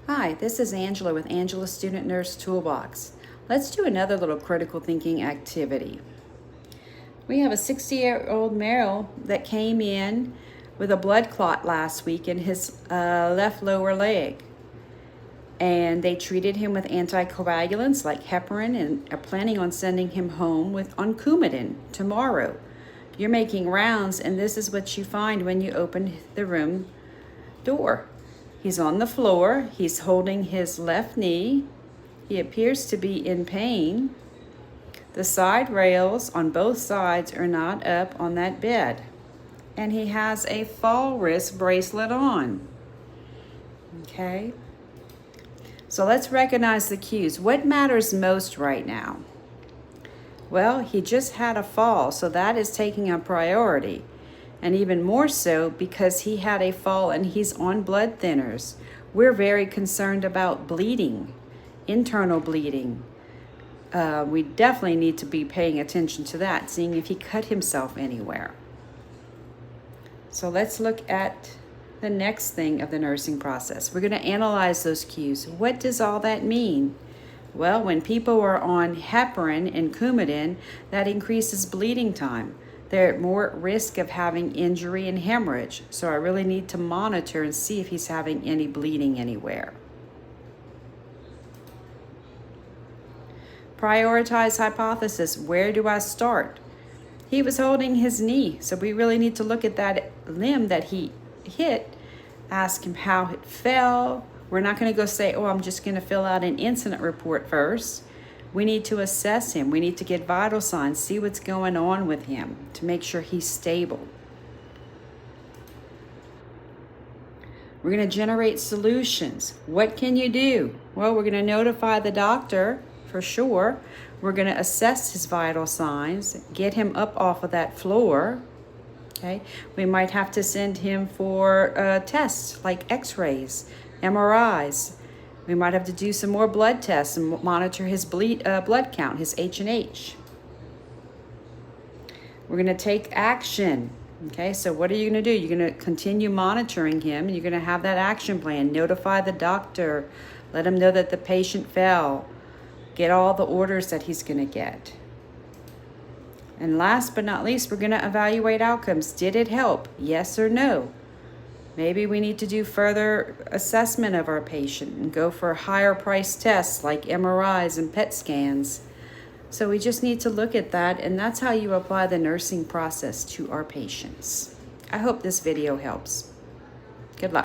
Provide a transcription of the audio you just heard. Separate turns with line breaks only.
Hi, this is Angela with Angela Student Nurse Toolbox. Let's do another little critical thinking activity. We have a 60-year-old male that came in with a blood clot last week in his left lower leg. And they treated him with anticoagulants like heparin and are planning on sending him home with Coumadin tomorrow. You're making rounds, and this is what you find when you open the room door. He's on the floor. He's holding his left knee. He appears to be in pain. The side rails on both sides are not up on that bed. And he has a fall risk bracelet on. Okay? So let's recognize the cues. What matters most right now? Well, he just had a fall, so that is taking a priority. And even more so because he had a fall and he's on blood thinners. We're very concerned about bleeding, internal bleeding. We definitely need to be paying attention to that, seeing if he cut himself anywhere. So let's look at the next thing of the nursing process. We're going to analyze those cues. What does all that mean? Well, when people are on heparin and Coumadin, that increases bleeding time. They're at more at risk of having injury and hemorrhage. So I really need to monitor and see if he's having any bleeding anywhere. Prioritize hypothesis. Where do I start? He was holding his knee, so we really need to look at that limb that he hit, ask him how it fell. We're not going to go say, oh, I'm just going to fill out an incident report first. We need to assess him. We need to get vital signs, see what's going on with him to make sure he's stable. We're going to generate solutions. What can you do? Well, we're going to notify the doctor for sure. We're going to assess his vital signs, get him up off of that floor. Okay. We might have to send him for tests like x-rays, MRIs. We might have to do some more blood tests and monitor his blood count, his H&H. We're going to take action. Okay, so what are you going to do? You're going to continue monitoring him. You're going to have that action plan. Notify the doctor. Let him know that the patient fell. Get all the orders that he's going to get. And last but not least, we're going to evaluate outcomes. Did it help? Yes or no? Maybe we need to do further assessment of our patient and go for higher price tests like MRIs and PET scans. So we just need to look at that, and that's how you apply the nursing process to our patients. I hope this video helps. Good luck.